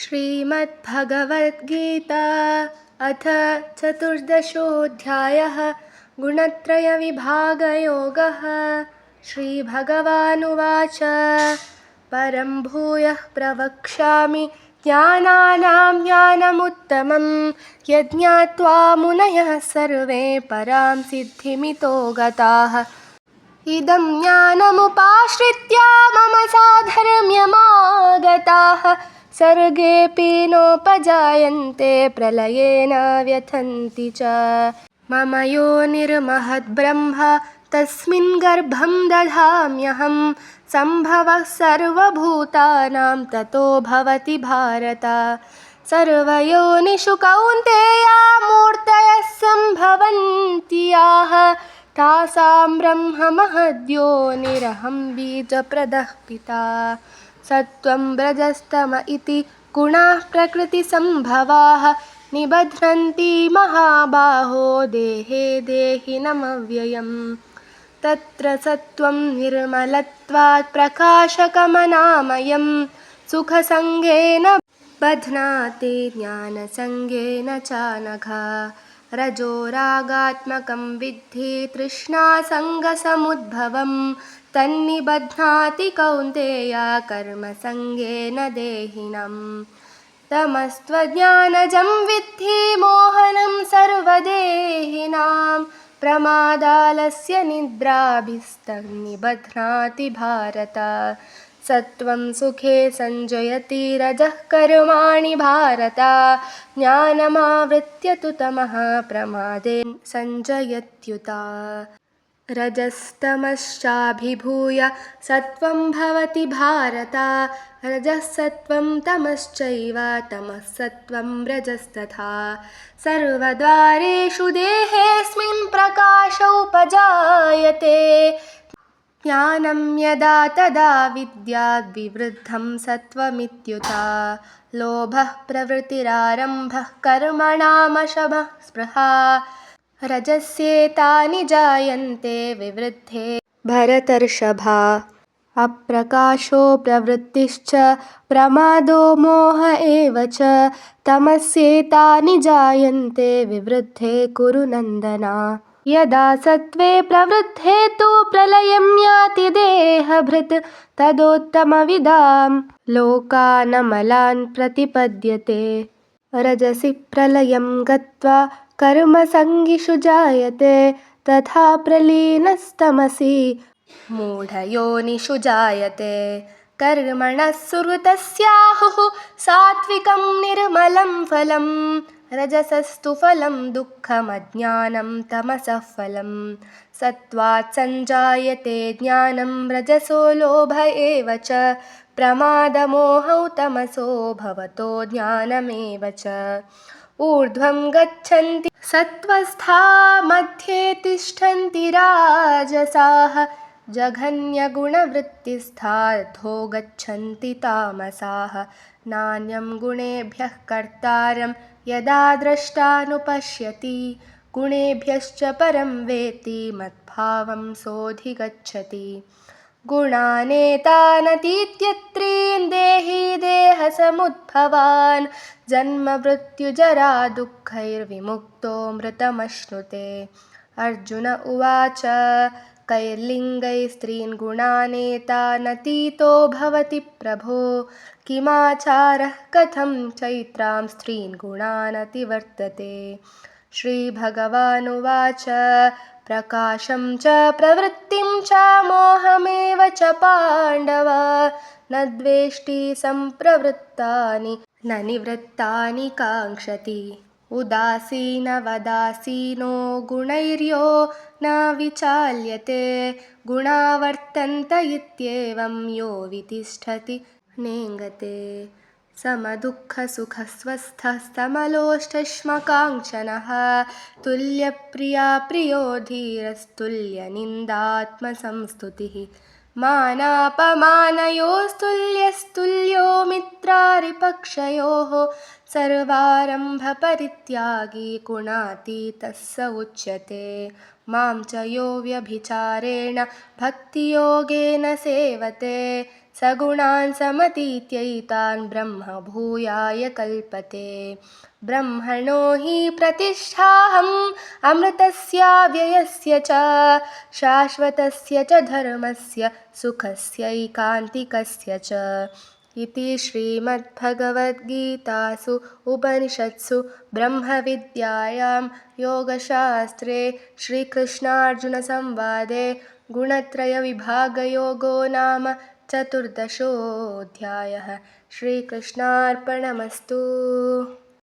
श्रीमद्भगवद्गीता अथ चतुर्दशोऽध्यायः। गुणत्रयविभागयोगः। श्रीभगवानुवाच परं भूयः प्रवक्ष्यामि ज्ञानानां ज्ञानमुत्तमं यज्ञात्वा मुनयः सर्वे परां सिद्धिमितो गताः। इदं ज्ञानमुपाश्रित्य मम साधर्म्यमागताः सर्गेऽपि नोपजायन्ते प्रलये न व्यथन्ति च। मम योनिर्महद्ब्रह्म तस्मिन् गर्भं दधाम्यहं सम्भवः सर्वभूतानां ततो भवति भारत। सर्वयोनिषु कौन्तेय मूर्तयः सम्भवन्ति याः तासां ब्रह्म महद्योनिरहं बीजप्रदः पिता। सत्त्वं रजस्तम इति गुणाः प्रकृतिसम्भवाः निबध्नन्ति महाबाहो देहे देहिनमव्ययम्। तत्र सत्त्वं निर्मलत्वात् प्रकाशकमनामयं सुखसङ्गेन बध्नाति ज्ञानसङ्गेन चानघ। रजो रागात्मकं विद्धि तृष्णासङ्गसमुद्भवं तन्निबध्नाति कौन्तेय कर्मसङ्गेन देहिनम्। तमस्त्वज्ञानजं विद्धि मोहनं सर्वदेहिनां प्रमादालस्य निद्राभिस्तन्निबध्नाति भारत। सत्त्वं सुखे संजयति रजः कर्माणि भारत ज्ञानमावृत्य तु तमः प्रमादे संजयत्युत। रजस्तमश्चाभिभूय सत्त्वं भवति भारत रजः सत्त्वं तमश्चैव तमः सत्त्वं रजस्तथा। सर्वद्वारेषु देहेऽस्मिन् प्रकाशोपजायते ज्ञानं यदा तदा विद्याद् विवृद्धं सत्त्वमित्युत। लोभः प्रवृत्तिरारम्भः कर्मणामशमः स्पृहा रजस्येतानि जायन्ते विवृद्धे भरतर्षभा। अप्रकाशो प्रवृत्तिश्च प्रमादो मोह एव च तमस्येतानि जायन्ते विवृद्धे कुरु नन्दन। यदा सत्त्वे प्रवृद्धे तु प्रलयं याति देहभृत् तदोत्तमविदां लोकानमलान् प्रतिपद्यते। रजसि प्रलयं गत्वा कर्मसङ्गिषु जायते तथा प्रलीनस्तमसि मूढयोनिषु जायते। कर्मणः सुकृतस्याहुः सात्विकं निर्मलं फलं रजसस्तु फलं दुःखमज्ञानं तमसः फलं। सत्त्वात् संजायते ज्ञानं रजसो लोभ एव च प्रमादमोहौ तमसो भवतो ज्ञानमेव च। ऊर्ध्वं गच्छन्ति सत्त्वस्था मध्ये तिष्ठन्ति राजसाः जघन्यगुणवृत्तिस्था अधो गच्छन्ति तामसाः। नान्यं गुणेभ्यः कर्तारं यदा द्रष्टानुपश्यति गुणेभ्यश्च परं वेत्ति मद्भावं सोऽधिगच्छति। गुणानेतानतीत्यत्रीन् देहि देहसमुद्भवान् जन्ममृत्युजरा दुःखैर्विमुक्तो मृतमश्नुते। अर्जुन उवाच कैर्लिङ्गैः स्त्रीन् गुणानेतानतीतो भवति प्रभो किमाचारः कथं चैत्रां स्त्रीन् गुणानतिवर्तते। श्रीभगवानुवाच प्रकाशं च प्रवृत्तिं च मोहमेव च पाण्डव न द्वेष्टि सम्प्रवृत्तानि न निवृत्तानि काङ्क्षति। उदासीनवदासीनो गुणैर्यो न विचाल्यते गुणा वर्तन्त इत्येवं यो वितिष्ठति नेङ्गते। समदुःखसुखस्वस्थः समलोष्ठश्मकाङ्क्षनः तुल्यप्रिया प्रियो धीरस्तुल्यनिन्दात्मसंस्तुतिः। मानापमानयोस्तुल्यस्तुल्यो मित्रारिपक्षयोः सर्वारम्भपरित्यागी गुणातीतः स उच्यते। मां च यो व्यभिचारेण भक्तियोगेन सेवते सगुणान् समतीत्यैतान् ब्रह्म भूयाय कल्पते। ब्रह्मणो हि प्रतिष्ठाहम् अमृतस्य व्ययस्य च शाश्वतस्य च धर्मस्य सुखस्यैकान्तिकस्य च इति श्रीमद्भगवद्गीतासु उपनिषत्सु ब्रह्मविद्यायां योगशास्त्रे श्रीकृष्णार्जुनसंवादे गुणत्रयविभागयोगो नाम चतुर्दशोऽध्यायः। श्रीकृष्णार्पणमस्तु।